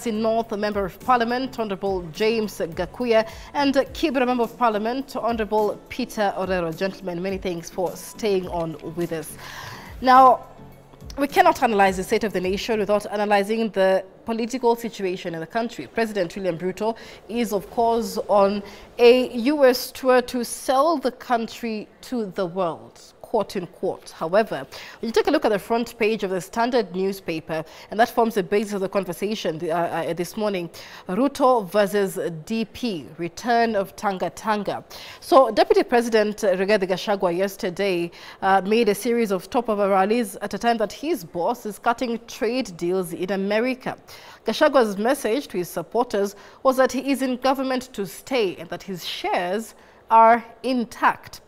North Member of Parliament, Honorable James Gakuya, and Kibra Member of Parliament, Honorable Peter Orero. Gentlemen, many thanks for staying on with us. Now, we cannot analyze the state of the nation without analyzing the political situation in the country. President William Ruto is, of course, on a U.S. tour to sell the country to the world, quote unquote. However, when you take a look at the front page of the Standard newspaper, and that forms the basis of the conversation this morning, Ruto versus DP, return of Tanga Tanga. So Deputy President Rigathi Gachagua yesterday made a series of top-over rallies at a time that his boss is cutting trade deals in America. Gachagua's message to his supporters was that he is in government to stay and that his shares are intact.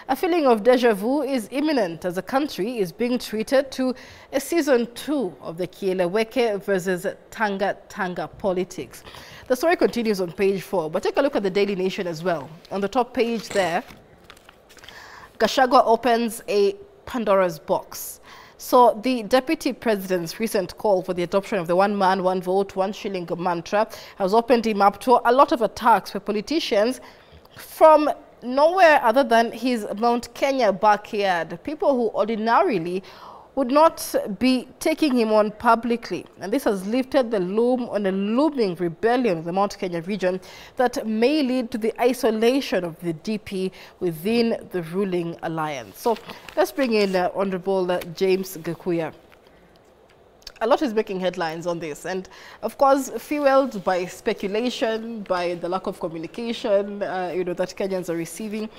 A feeling of deja vu is imminent as the country is being treated to a season 2 of the Kieleweke versus Tanga Tanga politics. The story continues on page 4, but take a look at the Daily Nation as well. On the top page there, Gachagua opens a Pandora's box. So the Deputy President's recent call for the adoption of the one man, one vote, one shilling mantra has opened him up to a lot of attacks by politicians from nowhere other than his Mount Kenya backyard, people who ordinarily would not be taking him on publicly. And this has lifted the loom on a looming rebellion in the Mount Kenya region that may lead to the isolation of the DP within the ruling alliance. So let's bring in Honorable James Gakuya. A lot is making headlines on this, and of course fueled by speculation, by the lack of communication that Kenyans are receiving.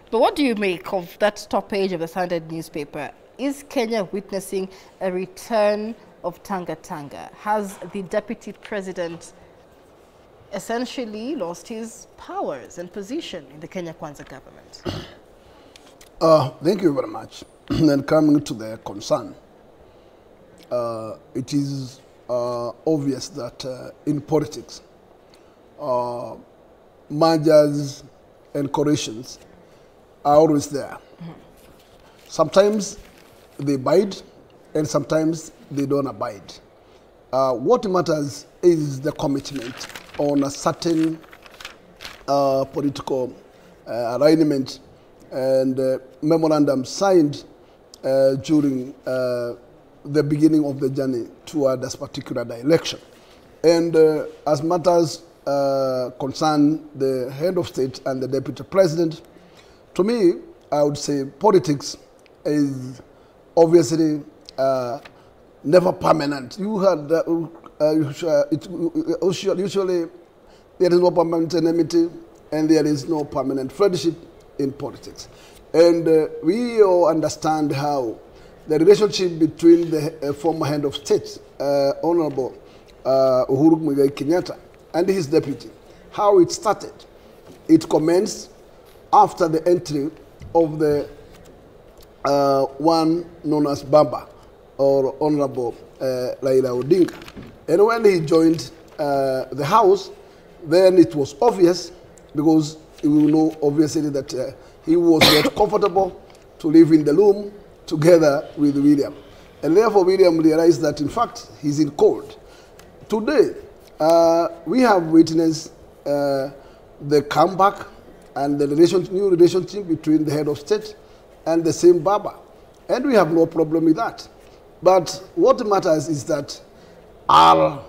But what do you make of that top page of the Standard newspaper? Is Kenya witnessing a return of Tanga Tanga? Has the Deputy President essentially lost his powers and position in the Kenya Kwanza government? Thank you very much. And coming to the concern, it is obvious that in politics, mergers and corrections are always there. Sometimes they abide, and sometimes they don't abide. What matters is the commitment on a certain political alignment and memorandum signed during the beginning of the journey toward this particular election. And as matters concern the head of state and the deputy president, to me, I would say politics is obviously never permanent. You had usually there is no permanent enmity and there is no permanent friendship in politics. And we all understand how the relationship between the former head of state, Honorable Uhuru Muigai Kenyatta, and his deputy, how it started. It commenced after the entry of the one known as Baba, or Honorable Raila Odinga. And when he joined the House, then it was obvious, because we know obviously that he was not comfortable to live in the loom together with William. And therefore William realized that in fact he's in cold. Today, we have witnessed the comeback and the new relationship between the head of state and the same Baba. And we have no problem with that. But what matters is that are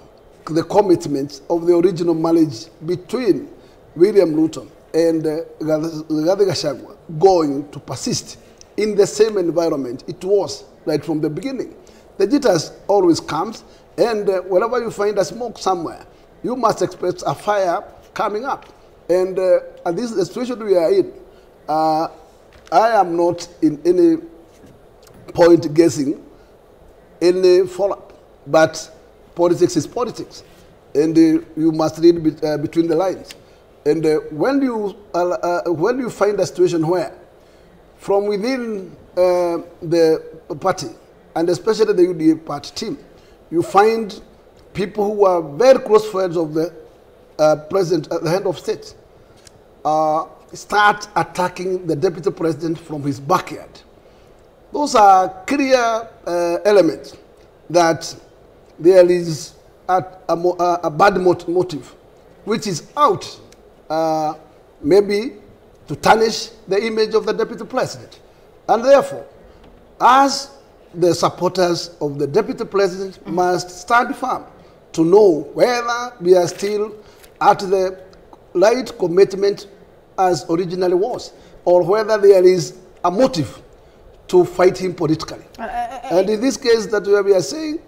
the commitments of the original marriage between William Ruto and Rigathi Gachagua going to persist in the same environment it was right from the beginning. The jitters always comes, and whenever you find a smoke somewhere, you must expect a fire coming up. And this is the situation we are in. I am not in any point guessing any follow-up, but politics is politics, and you must read between the lines. And when you find a situation where, from within the party, and especially the UDA party team, you find people who are very close friends of the president, the head of state, start attacking the deputy president from his backyard. Those are clear elements that there is at a bad motive, which is out maybe to tarnish the image of the deputy president. And therefore, as the supporters of the deputy president must stand firm to know whether we are still at the right commitment as originally was, or whether there is a motive to fight him politically. And in this case that we are saying,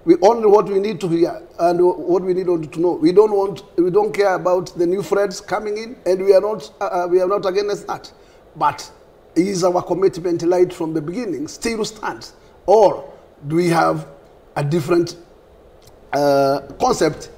we only what we need to hear and what we need to know. We don't care about the new friends coming in, and we are not against that. But is our commitment right from the beginning still stands, or do we have a different concept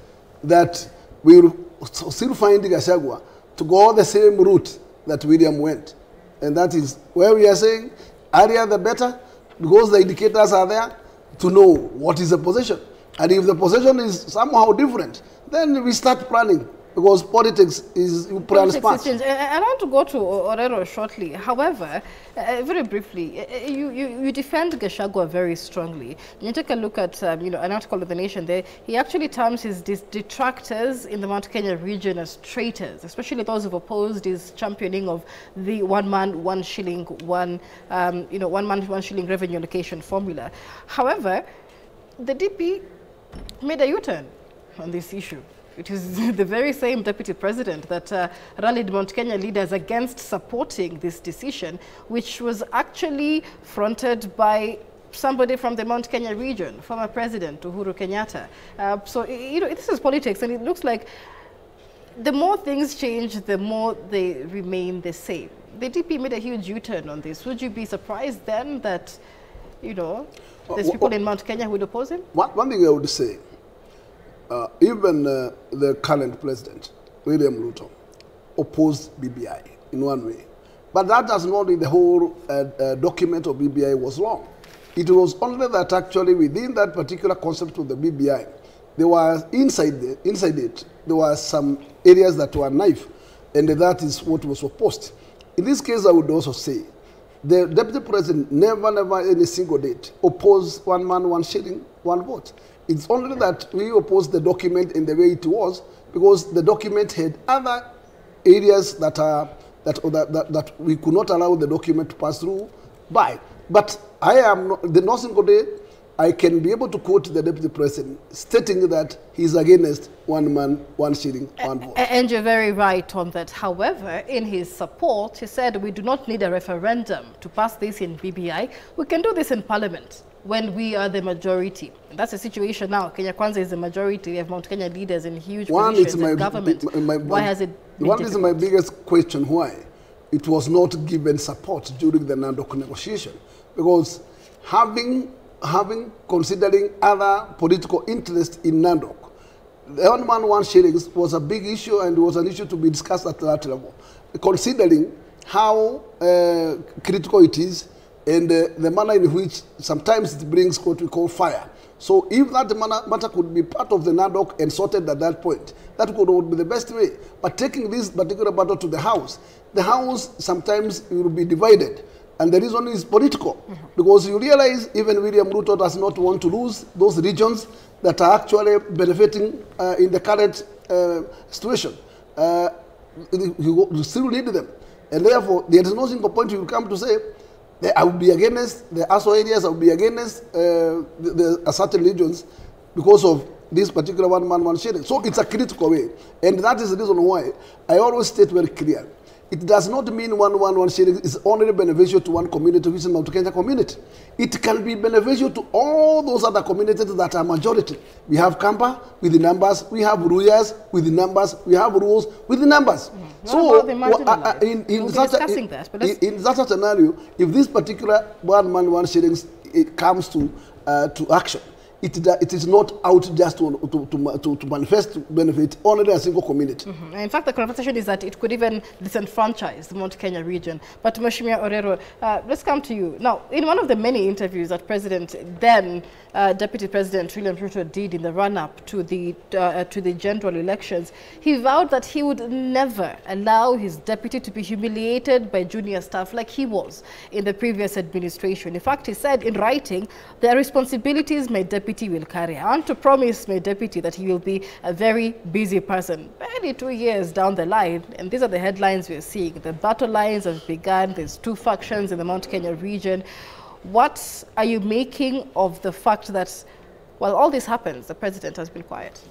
that we will still find Gachagua to go the same route that William went? And that is where we are saying earlier the better, because the indicators are there to know what is the position. And if the position is somehow different, then we start planning, because politics is plan smart. And I want to go to Orero shortly. However, very briefly, you defend Gachagua very strongly. You take a look at an article of The Nation there. He actually terms his detractors in the Mount Kenya region as traitors, especially those who've opposed his championing of the one man, one shilling revenue allocation formula. However, the DP made a U-turn on this issue. It is the very same deputy president that rallied Mount Kenya leaders against supporting this decision, which was actually fronted by somebody from the Mount Kenya region, former President Uhuru Kenyatta. So, this is politics, and it looks like the more things change, the more they remain the same. The DP made a huge U-turn on this. Would you be surprised then that, there's people in Mount Kenya who would oppose him? One thing I would say, even the current president, William Ruto, opposed BBI in one way. But that does not mean the whole document of BBI was wrong. It was only that actually within that particular concept of the BBI, there was inside it, there were some areas that were knife, and that is what was opposed. In this case, I would also say, the deputy president never any single date opposed one man, one shilling, one vote. It's only that we opposed the document in the way it was, because the document had other areas that we could not allow the document to pass through by. But I am not single day I can be able to quote the deputy president stating that he's against one man, one shilling, one vote. And you're very right on that. However, in his support, he said we do not need a referendum to pass this in BBI. We can do this in Parliament when we are the majority. And that's the situation now. Kenya Kwanza is the majority. We have Mount Kenya leaders in huge positions in government. Why has it been difficult? Is my biggest question why it was not given support during the NADOC negotiation. Because considering other political interest in NADOC, the 1 man, 1 shillings was a big issue, and was an issue to be discussed at that level. Considering how critical it is, and the manner in which sometimes it brings what we call fire. So if that matter could be part of the NADOC and sorted at that point, that would be the best way. But taking this particular matter to the House sometimes will be divided. And the reason is political. Because you realize even William Ruto does not want to lose those regions that are actually benefiting in the current situation. You still need them. And therefore, there is no single point you will come to say, I will be against the ASO areas, I will be against the certain regions because of this particular 1 man, 1 shilling. So it's a critical way. And that is the reason why I always state very clear. It does not mean 1 man, 1 shilling is only beneficial to one community, which is the Mount Kenya community. It can be beneficial to all those other communities that are majority. We have Kampa with the numbers, we have Ruyas with the numbers, we have Rules with the numbers. So in such a scenario, if this particular 1 man, 1 shillings it comes to action, it is not out just to manifest benefit only a single community. In fact, the conversation is that it could even disenfranchise the Mount Kenya region. But Mheshimiwa Orero, let's come to you. Now, in one of the many interviews that Deputy President William Ruto did in the run-up to the general elections, he vowed that he would never allow his deputy to be humiliated by junior staff like he was in the previous administration. In fact, he said in writing, there are responsibilities my deputy deputy will carry. I want to promise my deputy that he will be a very busy person. Barely 2 years down the line, and these are the headlines we're seeing. The battle lines have begun. There's 2 factions in the Mount Kenya region. What are you making of the fact that while all this happens, the president has been quiet?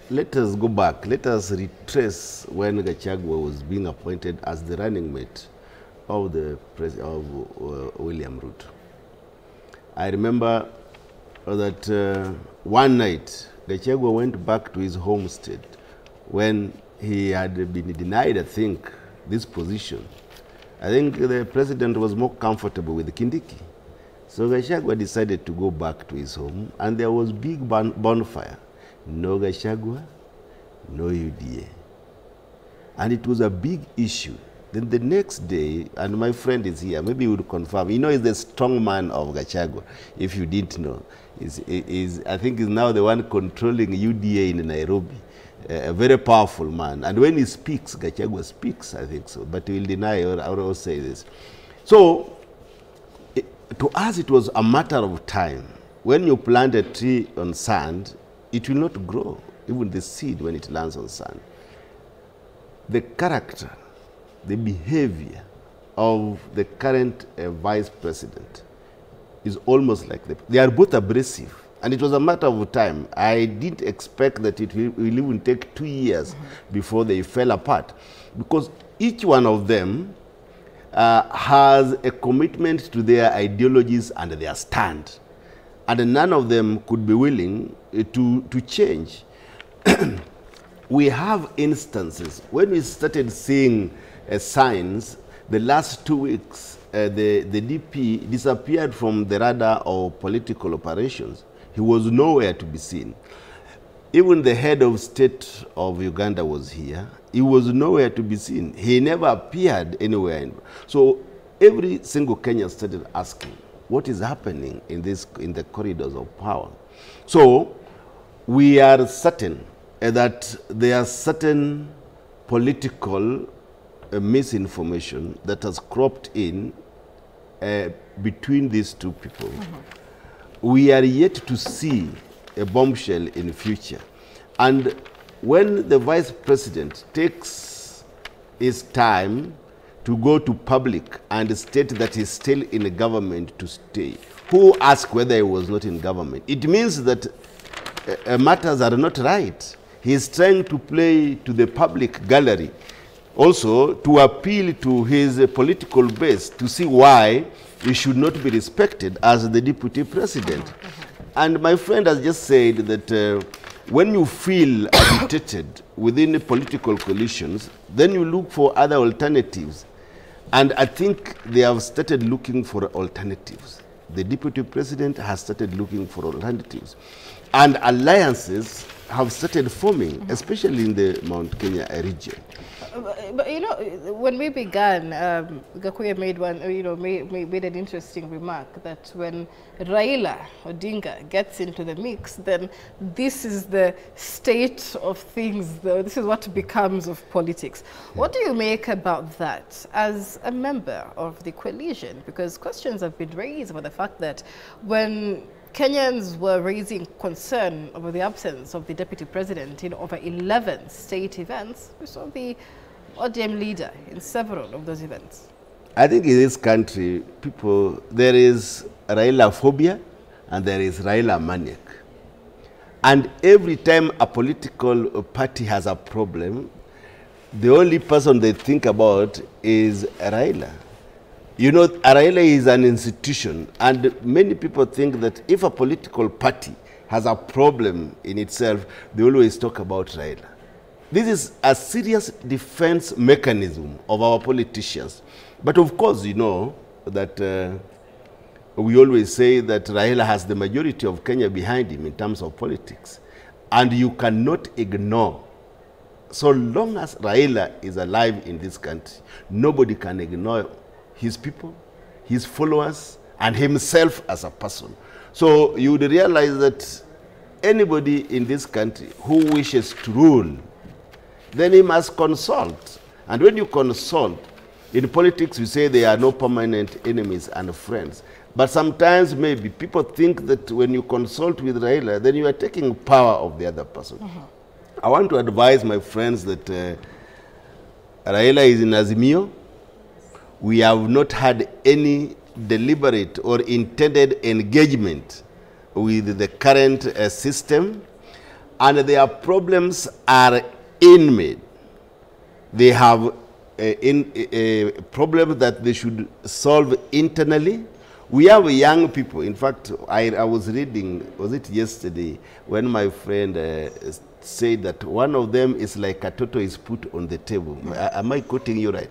Let us go back. Let us retrace when Gachagua was being appointed as the running mate of the William Ruto. I remember that one night, Gachagua went back to his homestead when he had been denied, I think, this position. I think the president was more comfortable with Kindiki. So Gachagua decided to go back to his home, and there was big bonfire. No Gachagua, no UDA. And it was a big issue. Then the next day, and my friend is here, maybe he would confirm, you know, he's the strong man of Gachagua, if you didn't know. I think he's now the one controlling UDA in Nairobi. A very powerful man. And when he speaks, Gachagua speaks, I think so. But he will deny or say this. So, to us, it was a matter of time. When you plant a tree on sand, it will not grow, even the seed when it lands on sand. The character, the behavior of the current vice president is almost like they are both abrasive. And it was a matter of time. I didn't expect that it will even take 2 years before they fell apart. Because each one of them has a commitment to their ideologies and their stand. And none of them could be willing to change. We have instances. When we started seeing signs, the last 2 weeks, the DP disappeared from the radar of political operations. He was nowhere to be seen. Even the head of state of Uganda was here. He was nowhere to be seen. He never appeared anywhere. So every single Kenyan started asking, what is happening in the corridors of power? So we are certain that there are certain political misinformation that has cropped in between these two people. We are yet to see a bombshell in the future. And when the vice president takes his time to go to public and state that he's still in the government to stay, who asked whether he was not in government? It means that matters are not right. He's trying to play to the public gallery, also to appeal to his political base to see why he should not be respected as the deputy president. And my friend has just said that when you feel agitated within the political coalitions, then you look for other alternatives. And I think they have started looking for alternatives. The deputy president has started looking for alternatives. And alliances have started forming, especially in the Mount Kenya region. But you know, when we began, Gakuya made made an interesting remark that when Raila Odinga gets into the mix, then this is the state of things. This is what becomes of politics. What do you make about that as a member of the coalition? Because questions have been raised about the fact that when Kenyans were raising concern over the absence of the deputy president in over 11 state events, we saw the ODM leader in several of those events. I think in this country, there is Raila phobia and there is Raila maniac. And every time a political party has a problem, the only person they think about is Raila. You know, Raila is an institution, and many people think that if a political party has a problem in itself, they always talk about Raila. This is a serious defense mechanism of our politicians. But of course, you know that we always say that Raila has the majority of Kenya behind him in terms of politics. And you cannot ignore, so long as Raila is alive in this country, nobody can ignore his people, his followers, and himself as a person. So you would realize that anybody in this country who wishes to rule, then he must consult. And when you consult, in politics we say there are no permanent enemies and friends. But sometimes maybe people think that when you consult with Raila, then you are taking power of the other person. I want to advise my friends that Raila is in Azimio. We have not had any deliberate or intended engagement with the current system, and their problems are inmate. They have a problem that they should solve internally. We have young people. In fact, I was reading, was it yesterday, when my friend said that one of them is like a toto is put on the table. Am I quoting you right?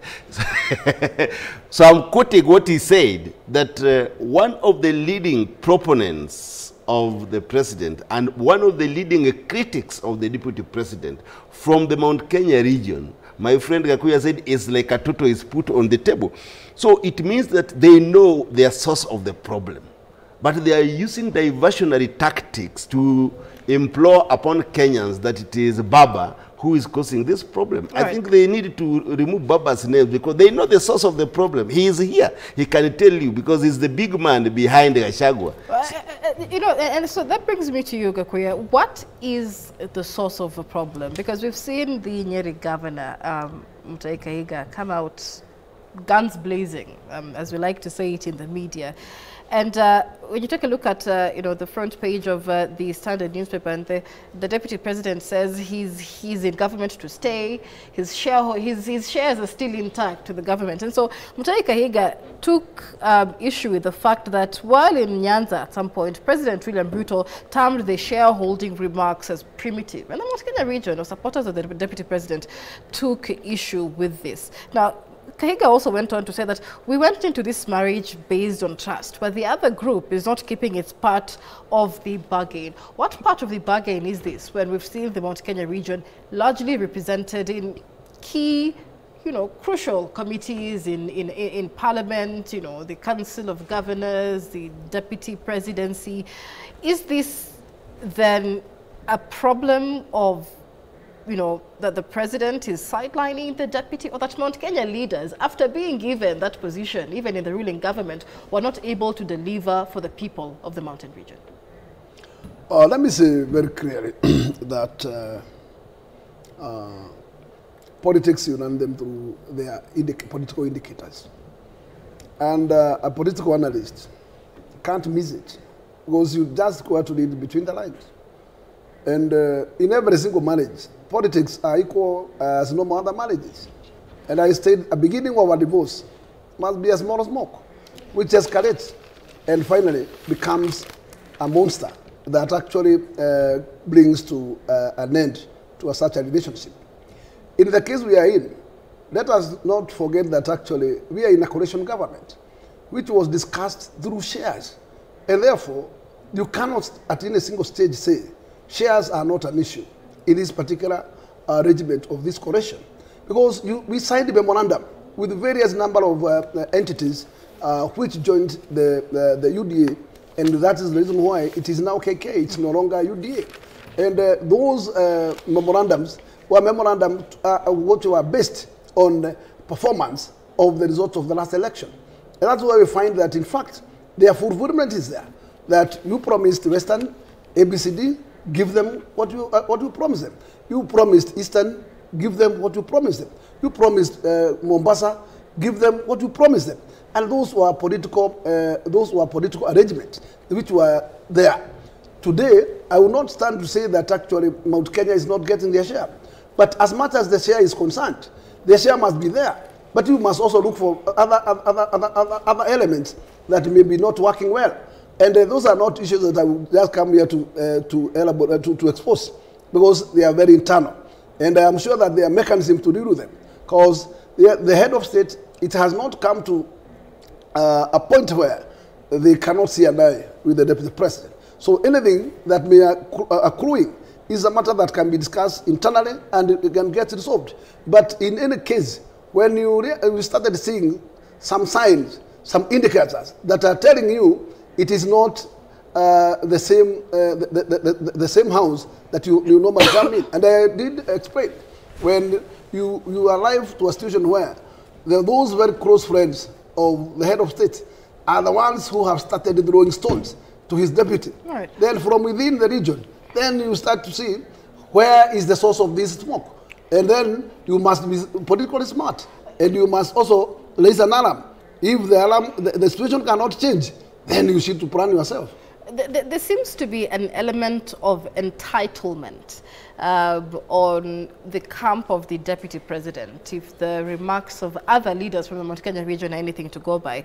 So I'm quoting what he said, that one of the leading proponents of the president and one of the leading critics of the deputy president from the Mount Kenya region, my friend Gakuya said, is like a toto is put on the table. So it means that they know their source of the problem, but they are using diversionary tactics to implore upon Kenyans that it is Baba who is causing this problem. I think they need to remove Baba's name because they know the source of the problem. He is here. He can tell you because he's the big man behind Gachagua. You know, and so that brings me to you, Gakuya. What is the source of the problem? Because we've seen the Nyeri governor, Mutahi Kahiga, come out guns blazing, as we like to say it in the media. And when you take a look at you know, the front page of the Standard newspaper, and the deputy president says he's in government to stay. His shares are still intact to the government. And so Mutahi Kahiga took issue with the fact that while in Nyanza at some point, President William Ruto termed the shareholding remarks as primitive. And the Mount Kenya region, or supporters of the deputy president, took issue with this. Now, Kahiga also went on to say that we went into this marriage based on trust, but the other group is not keeping its part of the bargain. What part of the bargain is this when we've seen the Mount Kenya region largely represented in key, you know, crucial committees in Parliament, you know, the Council of Governors, the Deputy Presidency? Is this then a problem of, you know, that the president is sidelining the deputy, or that Mount Kenya leaders, after being given that position, even in the ruling government, were not able to deliver for the people of the mountain region? Let me say very clearly that politics, you run them through their political indicators. And a political analyst can't miss it because you just go to read between the lines. And in every single marriage, politics are equal as no other marriages. And I said, a beginning of a divorce must be a small smoke, which escalates and finally becomes a monster that actually brings to an end to such a relationship. In the case we are in, let us not forget that actually we are in a coalition government, which was discussed through shares. And therefore, you cannot at any single stage say shares are not an issue in this particular regiment of this coalition. Because we signed a memorandum with various number of entities which joined the UDA, and that is the reason why it is now KK, it's no longer UDA. And those memorandums were memorandums which were based on performance of the result of the last election. And that's why we find that, in fact, their fulfillment is there. That you promised Western, ABCD, give them what you promised them. You promised Eastern, give them what you promised them. You promised Mombasa, give them what you promised them. And those were political arrangements which were there. Today, I will not stand to say that actually Mount Kenya is not getting their share. But as much as the share is concerned, the share must be there. But you must also look for other elements that may be not working well. And those are not issues that I will just come here to expose, because they are very internal. And I am sure that there are mechanisms to deal with them. Because the head of state, it has not come to a point where they cannot see an eye with the deputy president. So anything that may accruing is a matter that can be discussed internally and it can get resolved. But in any case, when we started seeing some signs, some indicators that are telling you it is not the same house that you normally come in. And I did explain, when you arrive to a situation where those very close friends of the head of state are the ones who have started throwing stones to his deputy. Right. Then from within the region, then you start to see where is the source of this smoke. And then you must be politically smart. And you must also raise an alarm. If the alarm, the situation cannot change, then you should plan yourself. There seems to be an element of entitlement on the camp of the deputy president. If the remarks of other leaders from the Mount Kenya region are anything to go by,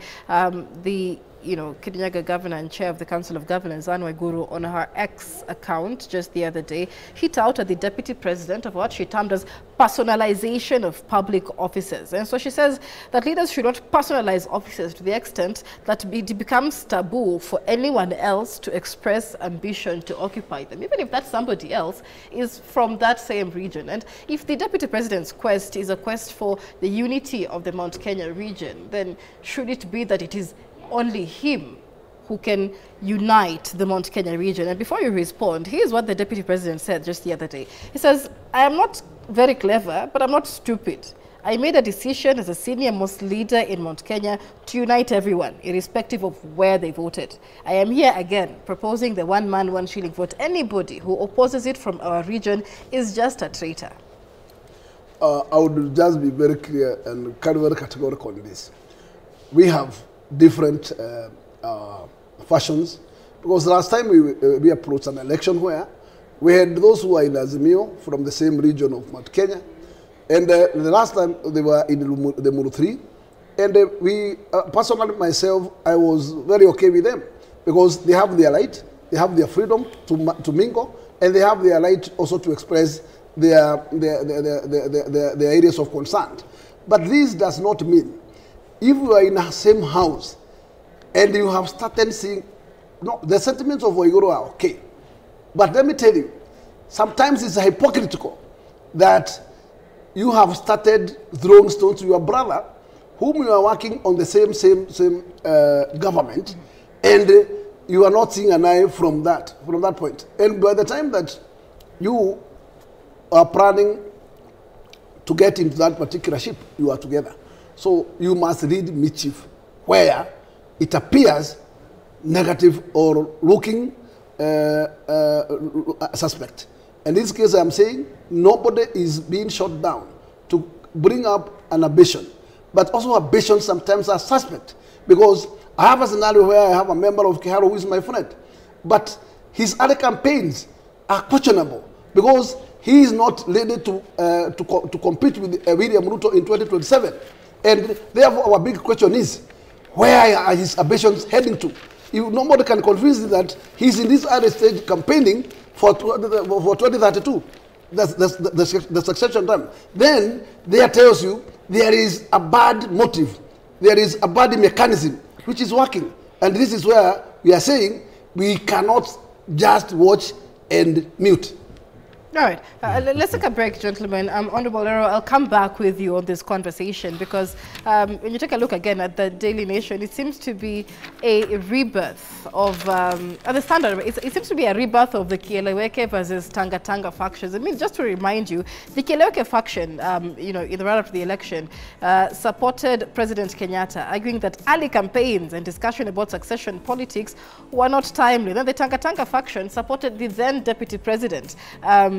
the Kirinyaga governor and chair of the Council of Governors, Anne Waiguru, on her X account just the other day, hit out at the deputy president of what she termed as personalization of public offices. And so she says that leaders should not personalize offices to the extent that it becomes taboo for anyone else to express ambition to occupy them, even if that somebody else is from that same region. And if the deputy president's quest is a quest for the unity of the Mount Kenya region, then should it be that it is only him who can unite the Mount Kenya region? And before you respond, here's what the deputy president said just the other day. He says, I am not very clever, but I'm not stupid. I made a decision as a senior-most leader in Mount Kenya to unite everyone, irrespective of where they voted. I am here again proposing the one-man, one-shilling vote. Anybody who opposes it from our region is just a traitor. I would just be very clear and very categorical on this. We have different fashions, because last time we approached an election where we had those who were in Azimio from the same region of Mount Kenya, and the last time they were in the Muru 3, and we personally myself, I was very okay with them, because they have their right, they have their freedom to mingle, and they have their right also to express their areas of concern. But this does not mean if you are in the same house and you have started seeing, no, the sentiments of Waiguru are okay. But let me tell you, sometimes it's hypocritical that you have started throwing stones to your brother, whom you are working on the same government, and you are not seeing an eye from that point. And by the time that you are planning to get into that particular ship, you are together. So you must read mischief where it appears negative or looking suspect. In this case, I'm saying nobody is being shot down to bring up an ambition. But also ambitions sometimes are suspect. Because I have a scenario where I have a member of Kiharu who is my friend. But his other campaigns are questionable because he is not ready to compete with William Ruto in 2027. And therefore, our big question is, where are his ambitions heading to? If nobody can convince you that he's in this other stage campaigning for 2032, that's the succession time. Then there tells you there is a bad motive, there is a bad mechanism which is working. And this is where we are saying we cannot just watch and mute. All right, let's take a break, gentlemen. Honorable Lero, I'll come back with you on this conversation because when you take a look again at the Daily Nation, it seems to be a rebirth of the Standard. It seems to be a rebirth of the Kieleweke versus Tanga factions. I mean, just to remind you, the Kieleweke faction, in the run-up to the election, supported President Kenyatta, arguing that early campaigns and discussion about succession politics were not timely. Then the Tanga faction supported the then Deputy President,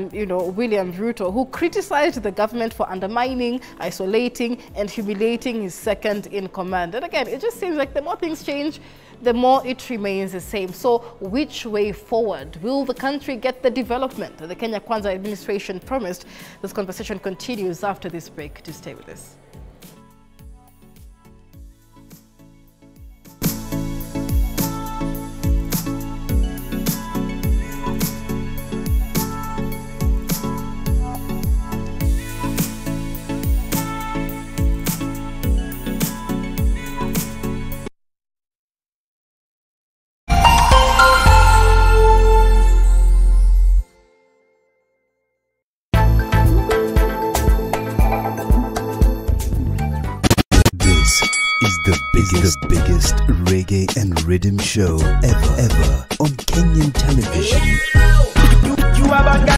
William Ruto, who criticized the government for undermining, isolating, and humiliating his second in command. And again, it just seems like the more things change, the more it remains the same. So which way forward? Will the country get the development that the Kenya Kwanza administration promised? This conversation continues after this break. Do stay with us. The biggest reggae and rhythm show ever on Kenyan television.